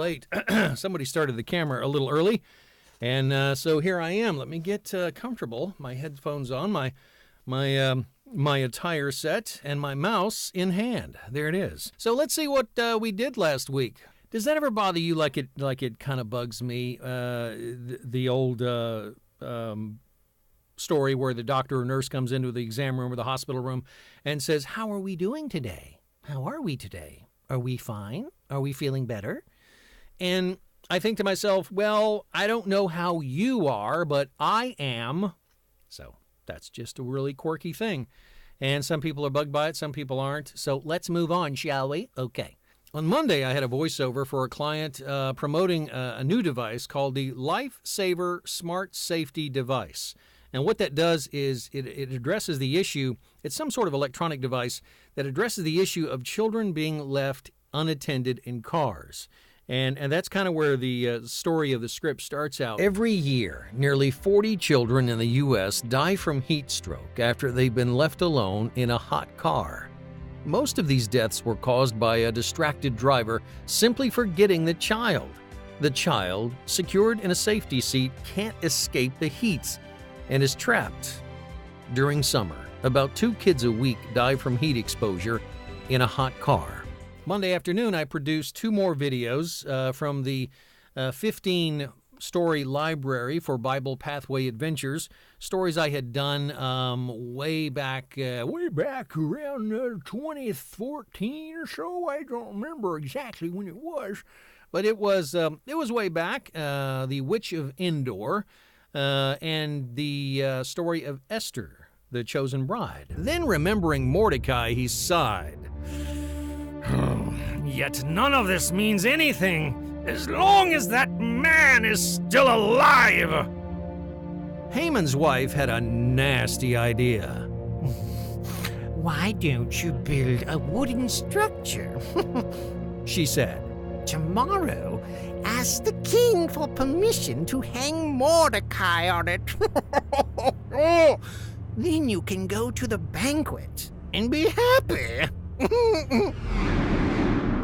late. Somebody started the camera a little early, and so here I am. Let me get comfortable. My headphones on, my attire set, and my mouse in hand. There it is. So let's see what we did last week. Does that ever bother you like it kind of bugs me? The old story where the doctor or nurse comes into the exam room or the hospital room and says, "How are we doing today? How are we today? Are we fine? Are we feeling better?" And I think to myself, well, I don't know how you are, but I am. So that's just a really quirky thing. And some people are bugged by it, some people aren't. So let's move on, shall we? Okay. On Monday, I had a voiceover for a client promoting a new device called the Lifesaver Smart Safety Device. And what that does is it addresses the issue. It's some sort of electronic device that addresses the issue of children being left unattended in cars. And that's kind of where the story of the script starts out. Every year, nearly 40 children in the U.S. die from heat stroke after they've been left alone in a hot car. Most of these deaths were caused by a distracted driver simply forgetting the child. The child, secured in a safety seat, can't escape the heat and is trapped. During summer, about 2 kids a week die from heat exposure in a hot car. Monday afternoon, I produced 2 more videos from the 15-story library for Bible Pathway Adventures, stories I had done way back around 2014 or so. I don't remember exactly when it was, but it was way back. The Witch of Endor and the story of Esther, the chosen bride. Then, remembering Mordecai, he sighed. Yet none of this means anything as long as that man is still alive. Haman's wife had a nasty idea. Why don't you build a wooden structure? She said. Tomorrow, ask the king for permission to hang Mordecai on it. Then you can go to the banquet and be happy.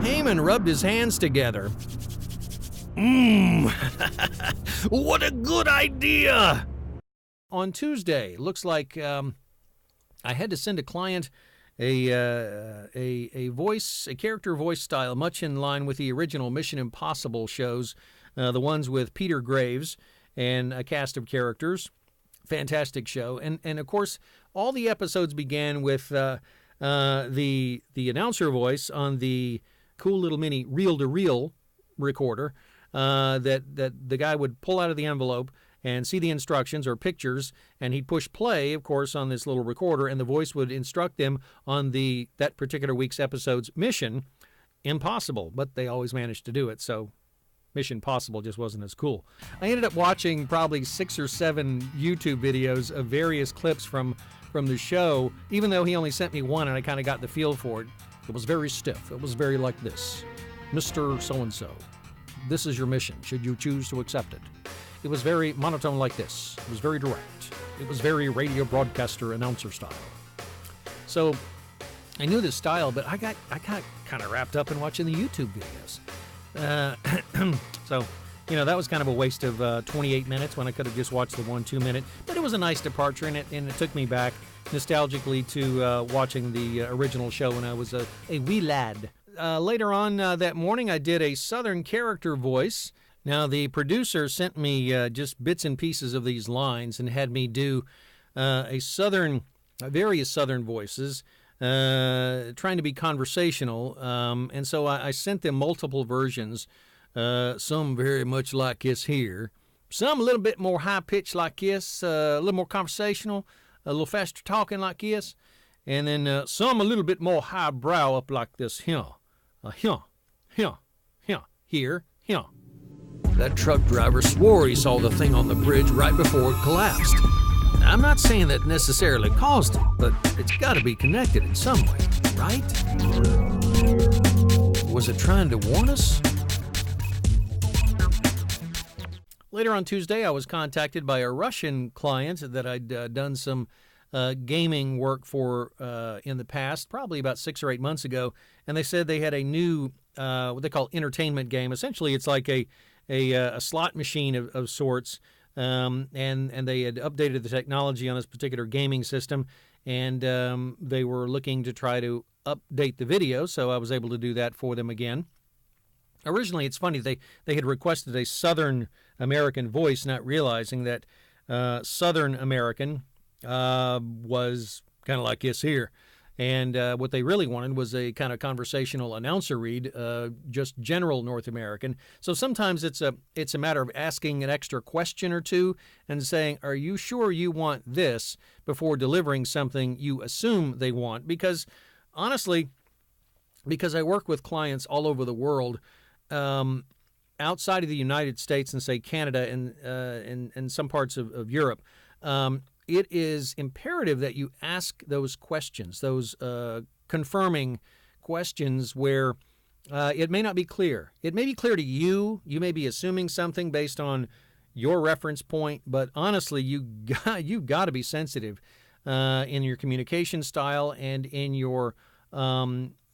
Haman rubbed his hands together. What a good idea! On Tuesday, looks like I had to send a client a character voice style, much in line with the original Mission Impossible shows, the ones with Peter Graves and a cast of characters. Fantastic show. And of course, all the episodes began with the announcer voice on the cool little mini reel-to-reel recorder that the guy would pull out of the envelope and see the instructions or pictures, and he'd push play, of course, on this little recorder, and the voice would instruct them on that particular week's episode's mission. Impossible, but they always managed to do it, so Mission Possible just wasn't as cool. I ended up watching probably 6 or 7 YouTube videos of various clips from the show, even though he only sent me one and I kind of got the feel for it. It was very stiff. It was very like this. Mr. So-and-so, this is your mission, should you choose to accept it. It was very monotone like this. It was very direct. It was very radio broadcaster announcer style. So I knew this style, but I got kind of wrapped up in watching the YouTube videos. So, that was kind of a waste of 28 minutes when I could have just watched the 1-2 minute. But it was a nice departure, and it took me back nostalgically to watching the original show when I was a wee lad. Later on that morning, I did a Southern character voice. Now, the producer sent me just bits and pieces of these lines and had me do various Southern voices, trying to be conversational. And so I sent them multiple versions. Some very much like this here. Some a little bit more high-pitched like this, a little more conversational, a little faster talking like this. And then some a little bit more highbrow up like this here. Here. That truck driver swore he saw the thing on the bridge right before it collapsed. I'm not saying that necessarily caused it, but it's got to be connected in some way, right? Was it trying to warn us? Later on Tuesday, I was contacted by a Russian client that I'd done some gaming work for in the past, probably about 6 or 8 months ago, and they said they had a new what they call entertainment game. Essentially, it's like a slot machine of sorts, and they had updated the technology on this particular gaming system, and they were looking to try to update the video, so I was able to do that for them again. Originally, it's funny, they had requested a Southern American voice, not realizing that Southern American was kind of like this here. And what they really wanted was a kind of conversational announcer read, just general North American. So sometimes it's a matter of asking an extra question or two and saying, are you sure you want this, before delivering something you assume they want? Because honestly, because I work with clients all over the world, outside of the United States and, say, Canada and some parts of Europe, it is imperative that you ask those questions, those confirming questions where it may not be clear. It may be clear to you. You may be assuming something based on your reference point, but honestly, you've got to be sensitive in your communication style and in your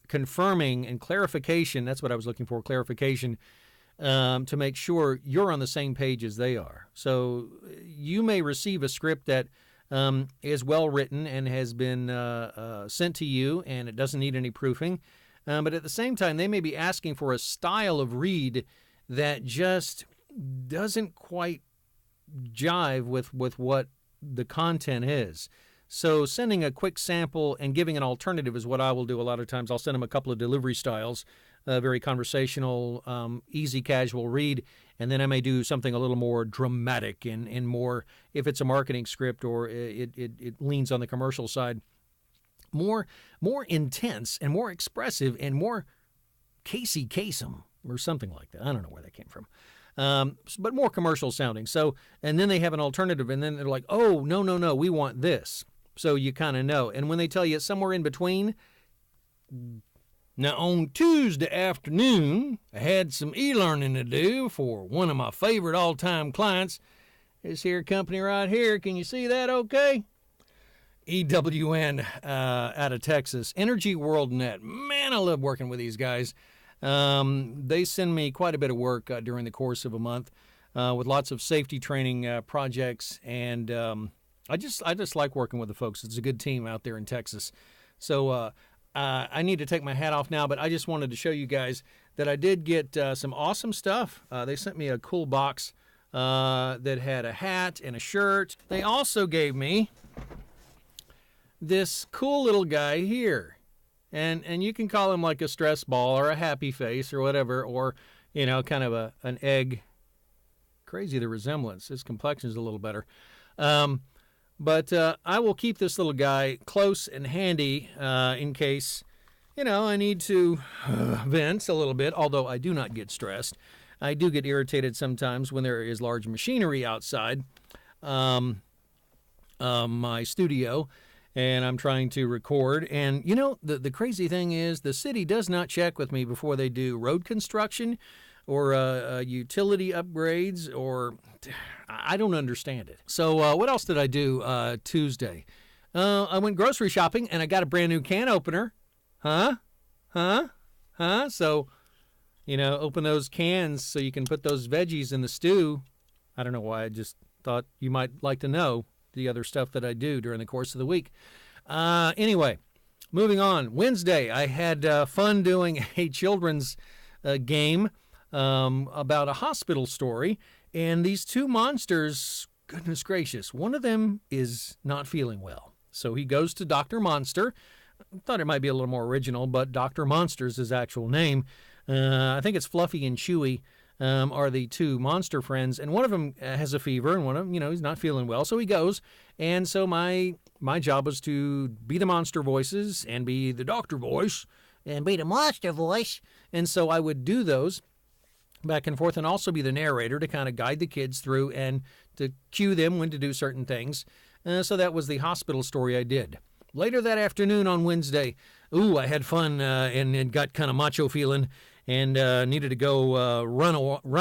confirming and clarification. That's what I was looking for, clarification, to make sure you're on the same page as they are. So you may receive a script that is well written and has been sent to you, and it doesn't need any proofing. But at the same time, they may be asking for a style of read that just doesn't quite jive with what the content is. So sending a quick sample and giving an alternative is what I will do a lot of times. I'll send them a couple of delivery styles, very conversational, easy, casual read, and then I may do something a little more dramatic and more, if it's a marketing script or it leans on the commercial side, more intense and more expressive and more Casey Kasem or something like that. I don't know where that came from. But more commercial sounding. So, and then they have an alternative, and then they're like, oh, no, we want this. So you kind of know. And when they tell you somewhere in between, now on Tuesday afternoon, I had some e-learning to do for one of my favorite all-time clients. This here company right here. Can you see that okay? EWN out of Texas. Energy World Net. Man, I love working with these guys. They send me quite a bit of work during the course of a month with lots of safety training projects, and I just like working with the folks. It's a good team out there in Texas. So I need to take my hat off now, but I just wanted to show you guys that I did get some awesome stuff. They sent me a cool box that had a hat and a shirt. They also gave me this cool little guy here. And you can call him like a stress ball or a happy face or whatever, or, kind of an egg. Crazy the resemblance. His complexion's a little better. But I will keep this little guy close and handy in case, I need to vent a little bit, although I do not get stressed. I do get irritated sometimes when there is large machinery outside my studio, and I'm trying to record. And, the crazy thing is the city does not check with me before they do road construction or utility upgrades, or I don't understand it. So what else did I do Tuesday? I went grocery shopping, and I got a brand new can opener. Huh? So, open those cans so you can put those veggies in the stew. I don't know why. I just thought you might like to know the other stuff that I do during the course of the week. Anyway, moving on. Wednesday, I had fun doing a children's game about a hospital story, and these two monsters, goodness gracious, one of them is not feeling well. So he goes to Dr. Monster. I thought it might be a little more original, but Dr. Monster's his actual name. I think it's Fluffy and Chewy are the two monster friends, and one of them has a fever, and one of them, he's not feeling well, so he goes. And so my job was to be the monster voices and be the doctor voice and be the monster voice. And so I would do those back and forth and also be the narrator to kind of guide the kids through and to cue them when to do certain things. So that was the hospital story I did. Later that afternoon on Wednesday, I had fun and got kind of macho feeling and needed to go run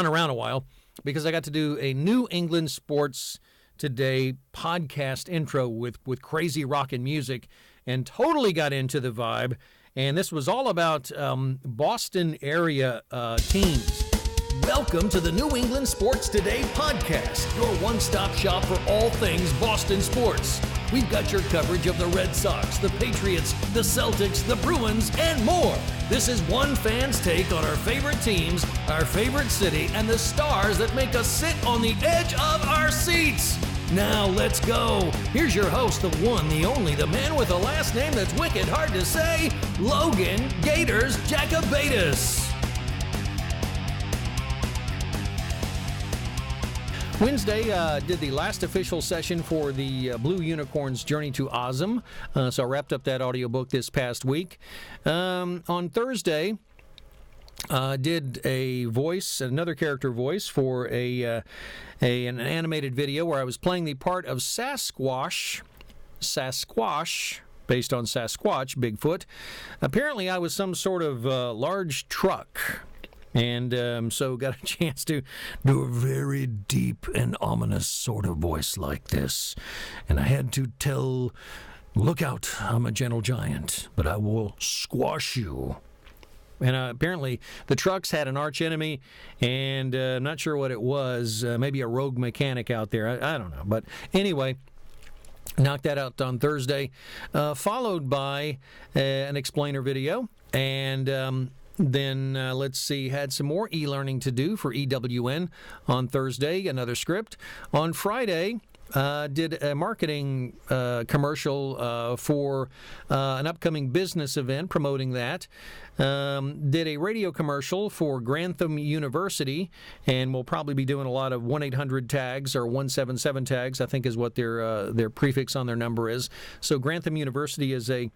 around a while because I got to do a New England sports today podcast intro with crazy rockin' music and totally got into the vibe. And this was all about Boston area teams. Welcome to the New England Sports Today podcast, your one-stop shop for all things Boston sports. We've got your coverage of the Red Sox, the Patriots, the Celtics, the Bruins, and more. This is one fan's take on our favorite teams, our favorite city, and the stars that make us sit on the edge of our seats. Now let's go. Here's your host, the one, the only, the man with a last name that's wicked hard to say, Logan Gators Jacobatus. Wednesday did the last official session for the Blue Unicorns' Journey to Ozum. So I wrapped up that audiobook this past week. On Thursday, did another character voice for an animated video where I was playing the part of Sasquatch, based on Sasquatch, Bigfoot. Apparently, I was some sort of large truck. And so got a chance to do a very deep and ominous sort of voice like this. And I had to tell, look out, I'm a gentle giant, but I will squash you. And apparently the trucks had an arch enemy, and I'm not sure what it was, maybe a rogue mechanic out there. I don't know. But anyway, knocked that out on Thursday, followed by an explainer video. And then, let's see, had some more e-learning to do for EWN on Thursday, another script. On Friday, did a marketing commercial for an upcoming business event, promoting that. Did a radio commercial for Grantham University, and we'll probably be doing a lot of 1-800 tags or 177 tags, I think is what their prefix on their number is. So Grantham University is a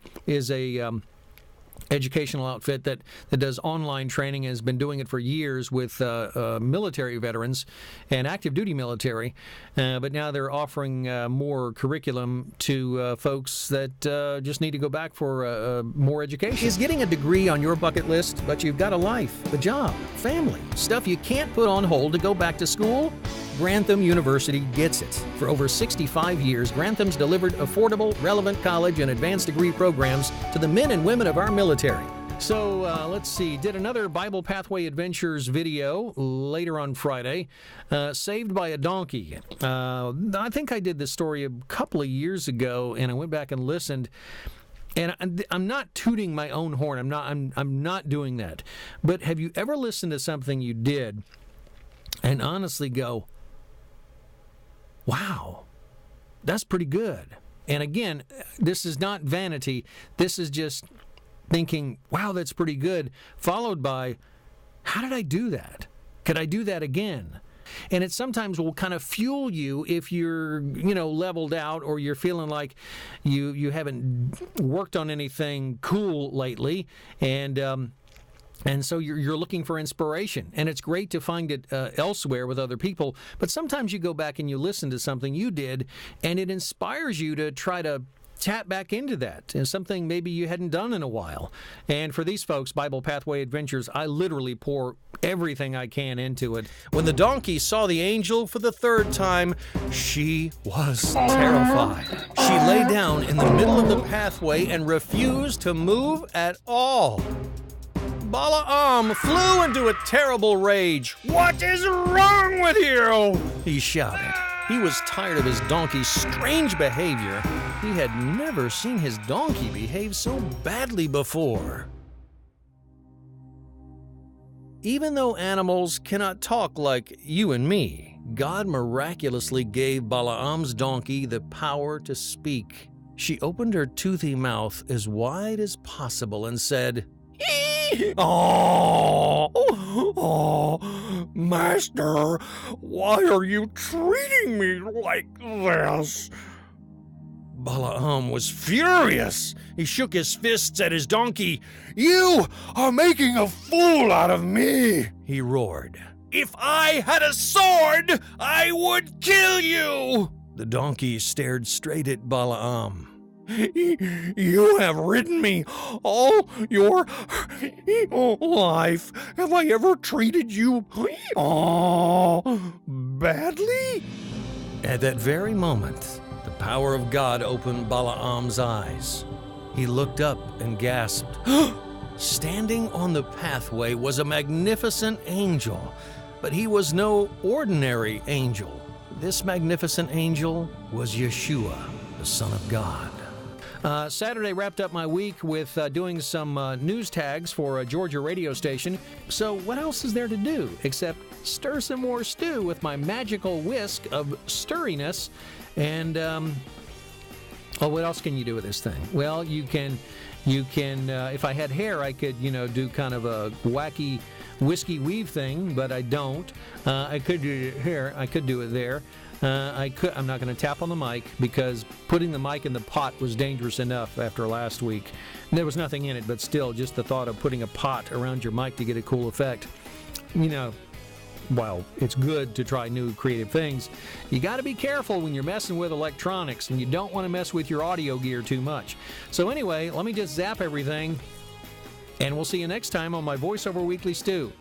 educational outfit that does online training, has been doing it for years with military veterans and active duty military, but now they're offering more curriculum to folks that just need to go back for more education. Is getting a degree on your bucket list, but you've got a life, a job, family, stuff you can't put on hold to go back to school? Grantham University gets it. For over 65 years, Grantham's delivered affordable, relevant college and advanced degree programs to the men and women of our military. So let's see, did another Bible Pathway Adventures video later on Friday, Saved by a Donkey. I think I did this story a couple of years ago, and I went back and listened. And I'm not tooting my own horn. I'm not doing that. But have you ever listened to something you did and honestly go, wow, that's pretty good? And again, this is not vanity. This is just thinking, wow, that's pretty good, followed by, how did I do that? Could I do that again? And it sometimes will kind of fuel you if you're, leveled out, or you're feeling like you haven't worked on anything cool lately, and so you're looking for inspiration. And it's great to find it elsewhere with other people, but sometimes you go back and you listen to something you did, and it inspires you to try to tap back into that, and something maybe you hadn't done in a while. And for these folks, Bible Pathway Adventures, I literally pour everything I can into it. When the donkey saw the angel for the third time, she was terrified. She lay down in the middle of the pathway and refused to move at all. Balaam flew into a terrible rage. "What is wrong with you?" he shouted. He was tired of his donkey's strange behavior. He had never seen his donkey behave so badly before. Even though animals cannot talk like you and me, God miraculously gave Balaam's donkey the power to speak. She opened her toothy mouth as wide as possible and said, Oh, Master, why are you treating me like this?" Balaam was furious. He shook his fists at his donkey. "You are making a fool out of me," he roared. "If I had a sword, I would kill you." The donkey stared straight at Balaam. "You have ridden me all your life. Have I ever treated you badly?" At that very moment, the power of God opened Balaam's eyes. He looked up and gasped. Standing on the pathway was a magnificent angel, but he was no ordinary angel. This magnificent angel was Yeshua, the Son of God. Saturday wrapped up my week with doing some news tags for a Georgia radio station. So what else is there to do except stir some more stew with my magical whisk of stirriness? And, what else can you do with this thing? Well, you can, if I had hair, I could, do kind of a wacky whiskey weave thing, but I don't. I could do it here. I could do it there. I'm not going to tap on the mic because putting the mic in the pot was dangerous enough after last week. There was nothing in it, but still, just the thought of putting a pot around your mic to get a cool effect. While it's good to try new creative things, you got to be careful when you're messing with electronics, and you don't want to mess with your audio gear too much. So anyway, let me just zap everything, and we'll see you next time on my Voiceover Weekly Stew.